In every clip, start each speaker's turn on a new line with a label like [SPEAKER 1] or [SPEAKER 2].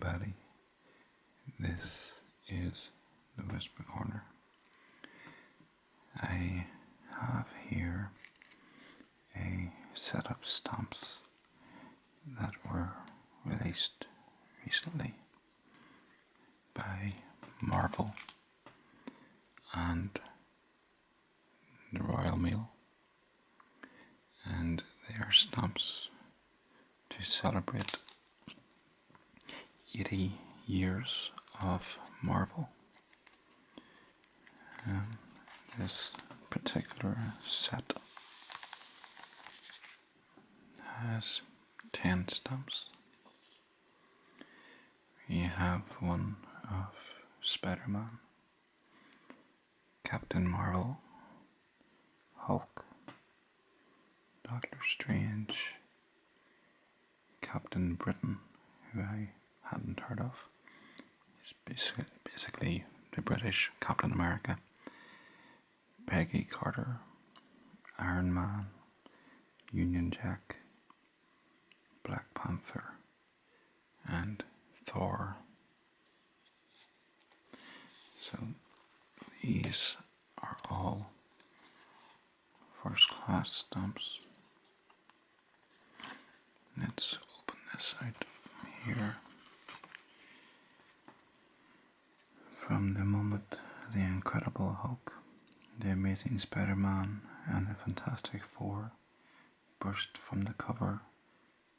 [SPEAKER 1] everybody. This is the Whisper Corner. I have here a set of stamps that were released recently by Marvel and the Royal Mail, and they are stamps to celebrate 80 years of Marvel. This particular set has 10 stamps. We have one of Spider-Man, Captain Marvel, Hulk, Doctor Strange, Captain Britain, who I hadn't heard of. He's basically the British Captain America. Peggy Carter, Iron Man, Union Jack, Black Panther, and Thor. So these are all first class stamps. Let's open this out here. From the moment the Incredible Hulk, the Amazing Spider-Man, and the Fantastic Four burst from the cover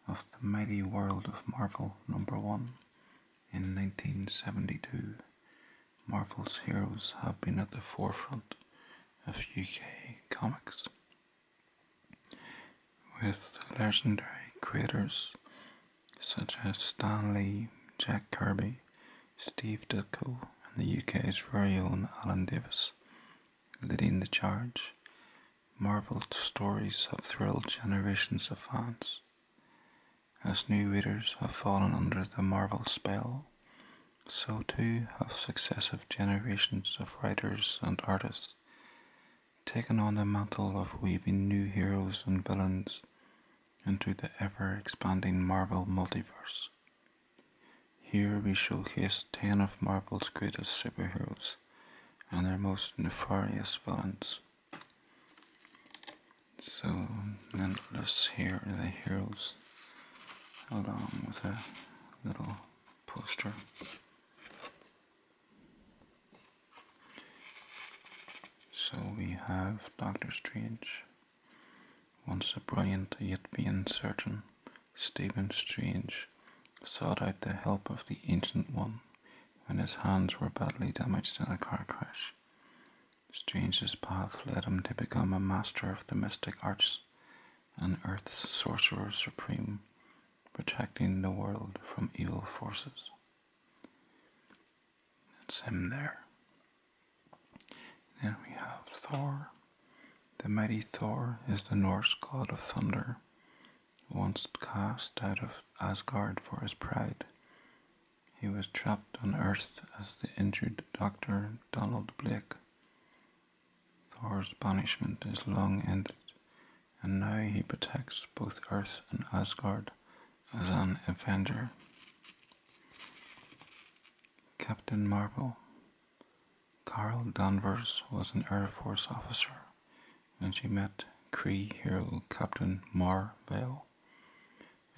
[SPEAKER 1] of the Mighty World of Marvel #1 in 1972, Marvel's heroes have been at the forefront of UK comics, with legendary creators such as Stan Lee, Jack Kirby, Steve Ditko, and the UK's very own Alan Davis leading the charge. Marvel's stories have thrilled generations of fans. As new readers have fallen under the Marvel spell, so too have successive generations of writers and artists taken on the mantle of weaving new heroes and villains into the ever-expanding Marvel multiverse. Here we showcase 10 of Marvel's greatest superheroes and their most nefarious villains. So then let's hear the heroes along with a little poster. So we have Doctor Strange. Once a brilliant yet vain surgeon, Stephen Strange sought out the help of the Ancient One when his hands were badly damaged in a car crash. Strange's path led him to become a master of the mystic arts and Earth's sorcerer supreme, protecting the world from evil forces. That's him there. Then we have Thor. The mighty Thor is the Norse god of thunder, once cast out of Asgard for his pride. He was trapped on Earth as the injured Dr. Donald Blake. Thor's banishment is long ended, and now he protects both Earth and Asgard as an Avenger. Captain Marvel. Carol Danvers was an Air Force officer when she met Kree hero Captain Mar-Vell.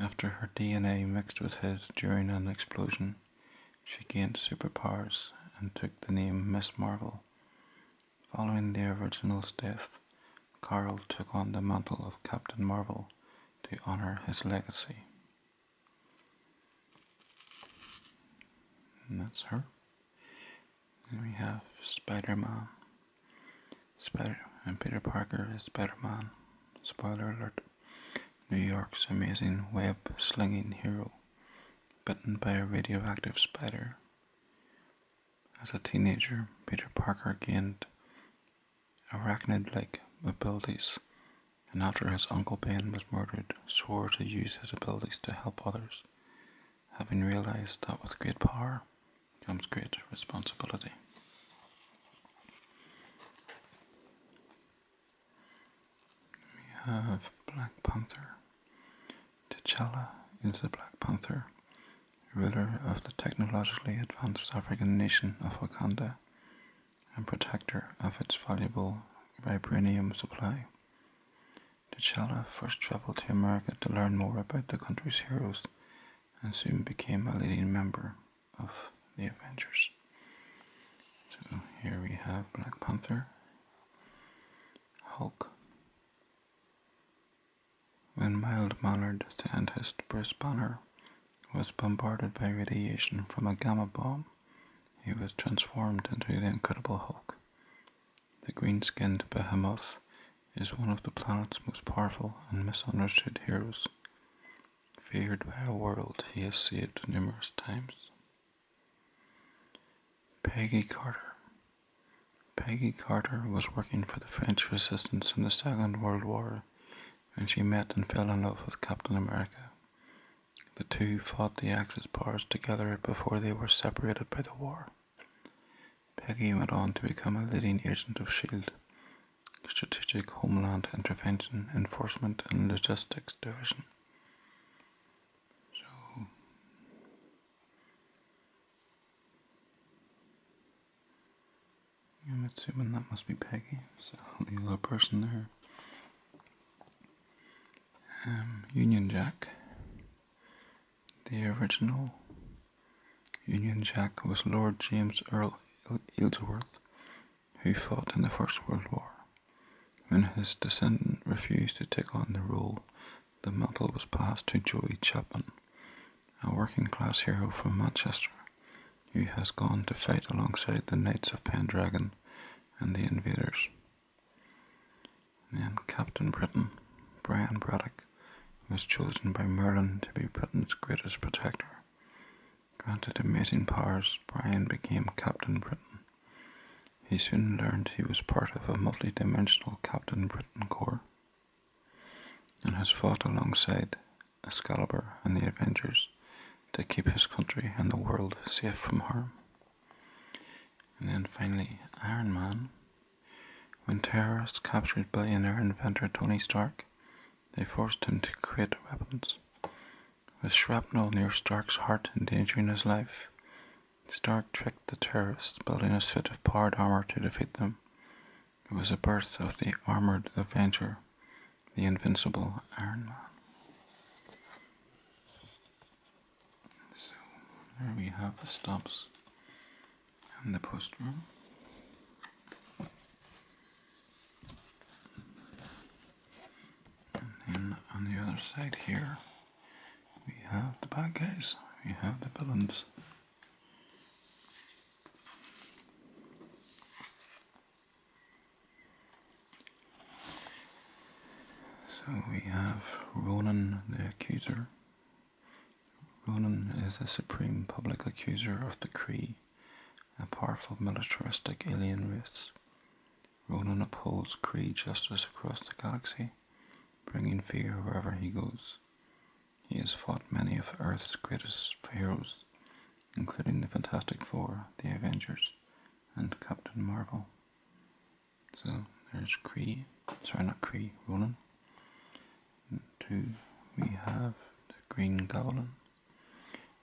[SPEAKER 1] After her DNA mixed with his during an explosion, she gained superpowers and took the name Miss Marvel. Following the original's death, Carol took on the mantle of Captain Marvel to honour his legacy. And that's her. Then we have Spider-Man. Peter Parker is Spider-Man. Spoiler alert. New York's amazing web-slinging hero, bitten by a radioactive spider. As a teenager, Peter Parker gained arachnid-like abilities, and after his Uncle Ben was murdered, swore to use his abilities to help others, having realized that with great power comes great responsibility. We have Black Panther. T'Challa is the Black Panther, ruler of the technologically advanced African nation of Wakanda and protector of its valuable vibranium supply. T'Challa first traveled to America to learn more about the country's heroes and soon became a leading member of the Avengers. So here we have Black Panther, Hulk. When mild-mannered scientist Bruce Banner was bombarded by radiation from a gamma bomb, he was transformed into the Incredible Hulk. The green-skinned behemoth is one of the planet's most powerful and misunderstood heroes, feared by a world he has saved numerous times. Peggy Carter. Peggy Carter was working for the French resistance in the Second World War when she met and fell in love with Captain America. The two fought the Axis powers together before they were separated by the war. Peggy went on to become a leading agent of S.H.I.E.L.D., Strategic Homeland Intervention, Enforcement and Logistics Division. So, I'm assuming that must be Peggy. So, the other person there. Union Jack. The original Union Jack was Lord James Earl Aylesworth, who fought in the First World War. When his descendant refused to take on the role, the mantle was passed to Joey Chapman, a working-class hero from Manchester, who has gone to fight alongside the Knights of Pendragon and the Invaders. And then Captain Britain, Brian Braddock, was chosen by Merlin to be Britain's greatest protector. Granted amazing powers, Brian became Captain Britain. He soon learned he was part of a multi-dimensional Captain Britain Corps and has fought alongside Excalibur and the Avengers to keep his country and the world safe from harm. And then finally, Iron Man. When terrorists captured billionaire inventor Tony Stark, they forced him to create weapons. With shrapnel near Stark's heart endangering his life, Stark tricked the terrorists, building a suit of powered armor to defeat them. It was the birth of the armored Avenger, the invincible Iron Man. So, there we have the stops and the poster. And then on the other side here, we have the bad guys, we have the villains. So we have Ronan the Accuser. Ronan is the supreme public accuser of the Kree, a powerful militaristic alien race. Ronan upholds Kree justice across the galaxy, bringing fear wherever he goes. He has fought many of Earth's greatest heroes, including the Fantastic Four, the Avengers, and Captain Marvel. So there's Ronan. And 2, we have the Green Goblin.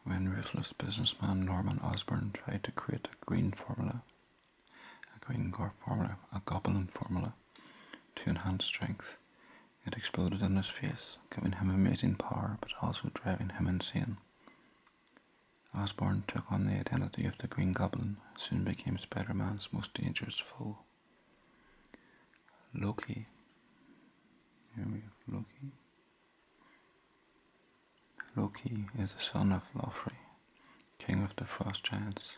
[SPEAKER 1] When ruthless businessman Norman Osborn tried to create a goblin formula to enhance strength, it exploded in his face, giving him amazing power but also driving him insane. Osborn took on the identity of the Green Goblin and soon became Spider-Man's most dangerous foe. Loki. Here we have Loki. Loki is the son of Lofri, king of the frost giants.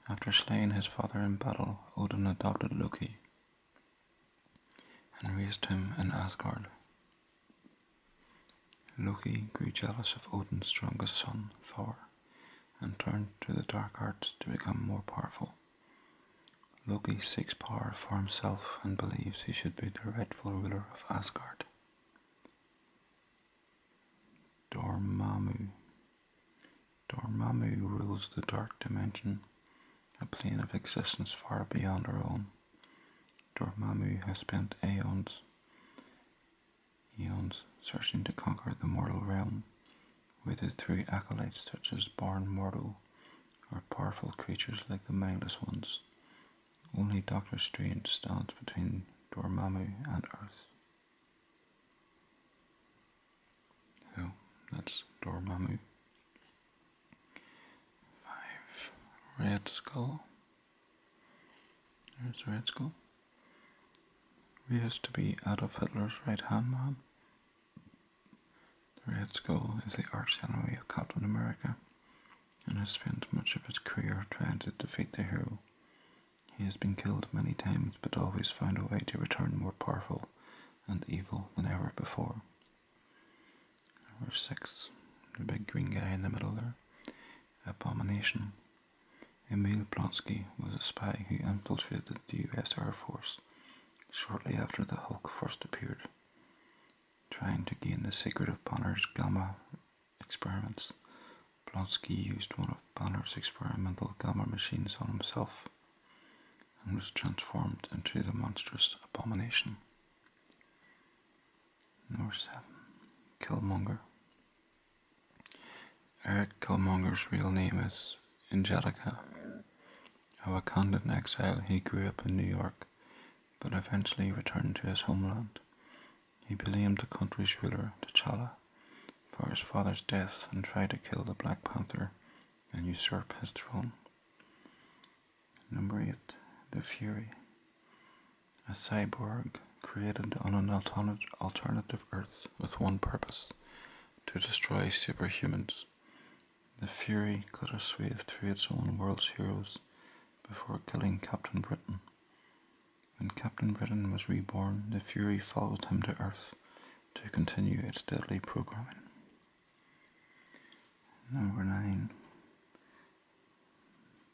[SPEAKER 1] After slaying his father in battle, Odin adopted Loki and raised him in Asgard. Loki grew jealous of Odin's strongest son, Thor, and turned to the dark arts to become more powerful. Loki seeks power for himself and believes he should be the rightful ruler of Asgard. Dormammu. Dormammu rules the dark dimension, a plane of existence far beyond our own. Dormammu has spent eons searching to conquer the mortal realm, where defeated through acolytes such as Barn Mordo or powerful creatures like the Mindless Ones. Only Doctor Strange stands between Dormammu and Earth. So that's Dormammu. 5. Red Skull. There's Red Skull. Raised to be Adolf Hitler's right-hand man. The Red Skull is the arch enemy of Captain America and has spent much of his career trying to defeat the hero. He has been killed many times but always found a way to return more powerful and evil than ever before. Number 6, the big green guy in the middle there, Abomination. Emil Blonsky was a spy who infiltrated the US Air Force shortly after the Hulk first appeared, trying to gain the secret of Banner's gamma experiments. Blonsky used one of Banner's experimental gamma machines on himself and was transformed into the monstrous Abomination. Number 7, Killmonger. Eric Killmonger's real name is Angelica. A Wakandan exile, he grew up in New York, but eventually returned to his homeland. He blamed the country's ruler, T'Challa, for his father's death and tried to kill the Black Panther and usurp his throne. Number 8, the Fury. A cyborg created on an alternative Earth with one purpose: to destroy superhumans. The Fury cut a swathe through its own world's heroes before killing Captain Britain. When Captain Britain was reborn, the Fury followed him to Earth to continue its deadly programming. Number 9,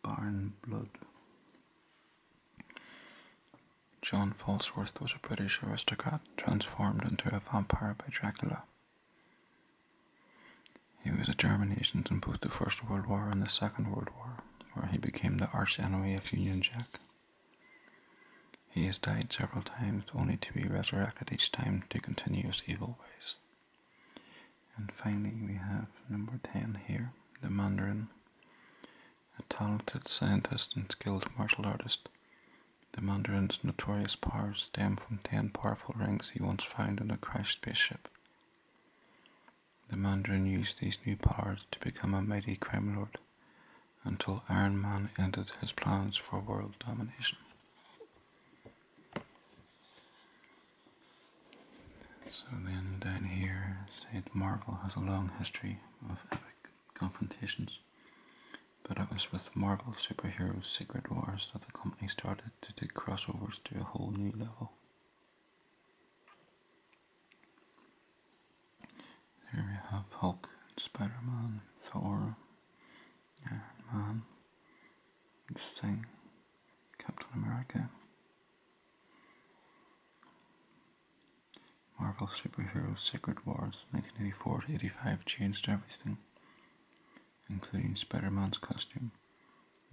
[SPEAKER 1] Barn Blood. John Falsworth was a British aristocrat transformed into a vampire by Dracula. He was a German agent in both the First World War and the Second World War, where he became the arch enemy of Union Jack. He has died several times, only to be resurrected each time to continue his evil ways. And finally we have number 10 here, the Mandarin. A talented scientist and skilled martial artist, the Mandarin's notorious powers stem from 10 powerful rings he once found in a crashed spaceship. The Mandarin used these new powers to become a mighty crime lord, until Iron Man ended his plans for world domination. So then down here, said Marvel has a long history of epic confrontations, but it was with Marvel Superheroes Secret Wars that the company started to take crossovers to a whole new level. Here we have Hulk, Spider-Man, Thor, Iron Man, Thing, Captain America. Marvel Superheroes Secret Wars 1984-85 changed everything, including Spider-Man's costume.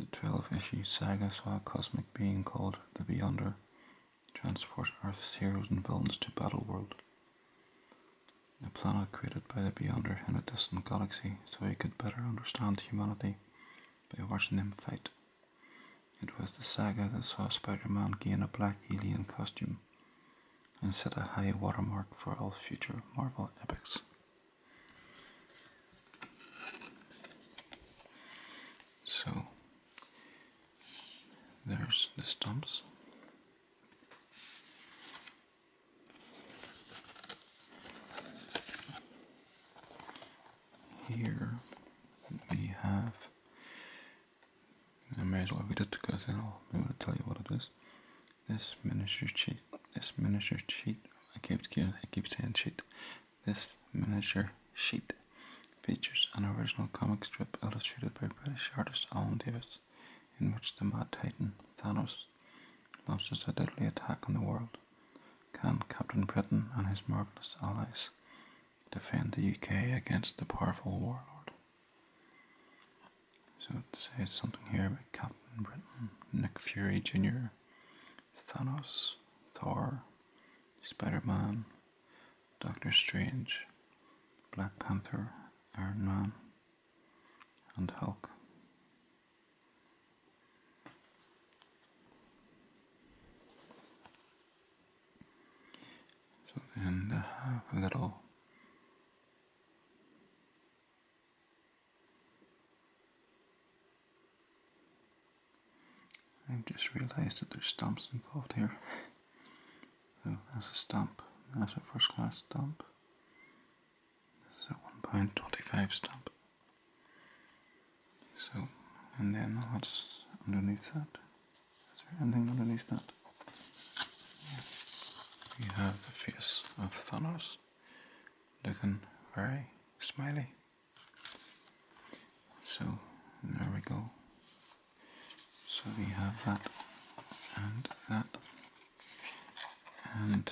[SPEAKER 1] The 12-issue saga saw a cosmic being called the Beyonder transport Earth's heroes and villains to Battleworld, a planet created by the Beyonder in a distant galaxy so he could better understand humanity by watching them fight. It was the saga that saw Spider-Man gain a black alien costume and set a high watermark for all future Marvel epics. So, there's the stumps. Here we have, I may as well read it because then I'll be able to tell you what it is. This miniature sheet, I keep saying sheet. This miniature sheet features an original comic strip illustrated by British artist Alan Davis, in which the Mad Titan, Thanos, launches a deadly attack on the world. Can Captain Britain and his marvellous allies defend the UK against the powerful warlord? So it says something here about Captain Britain, Nick Fury Jr., Thanos, Thor, Spider-Man, Doctor Strange, Black Panther, Iron Man, and Hulk. So then they have a little I've just realised that there's stamps involved here. So that's a stamp, that's a first class stamp. This is a £1.25 stamp. So, and then what's underneath that? Is there anything underneath that? We have the face of Thanos, looking very smiley. So, there we go. So we have that, and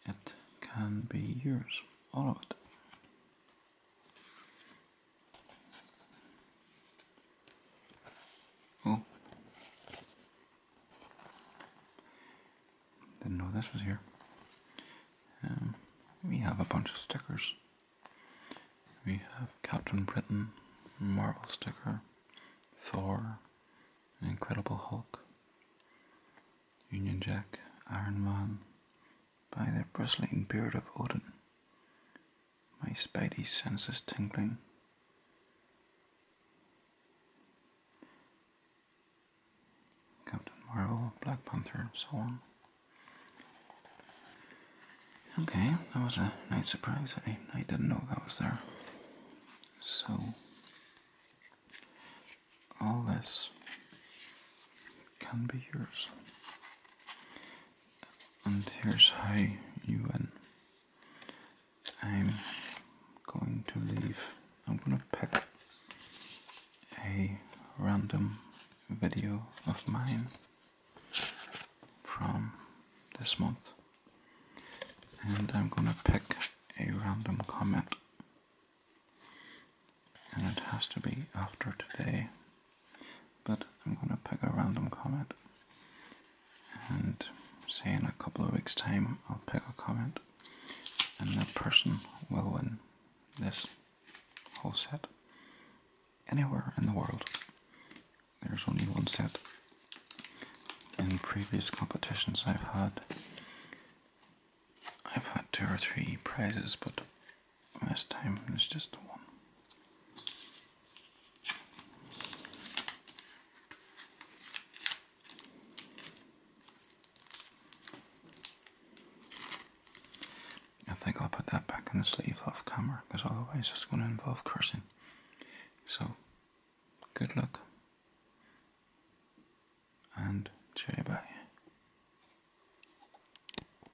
[SPEAKER 1] it can be yours, all of it. Oh, didn't know this was here. We have a bunch of stickers. We have Captain Britain, Marvel sticker, Thor, Incredible Hulk, Union Jack, Iron Man, by the bristling beard of Odin, my spidey senses tingling, Captain Marvel, Black Panther, and so on. Okay, that was a nice surprise. I didn't know that was there. So, all this can be yours. And here's how you win. I'm going to leave, I'm going to pick a random video of mine from this month. And I'm going to pick a random comment, and it has to be after today, but I'm going to pick a random comment, and say in a couple of weeks time I'll pick a comment, and that person will win this whole set. Anywhere in the world. There's only one set. In previous competitions I've had 2 or 3 prizes, but this time there's just the one. I think I'll put that back in the sleeve off camera, because otherwise it's going to involve cursing. So, good luck, and cheerio bye.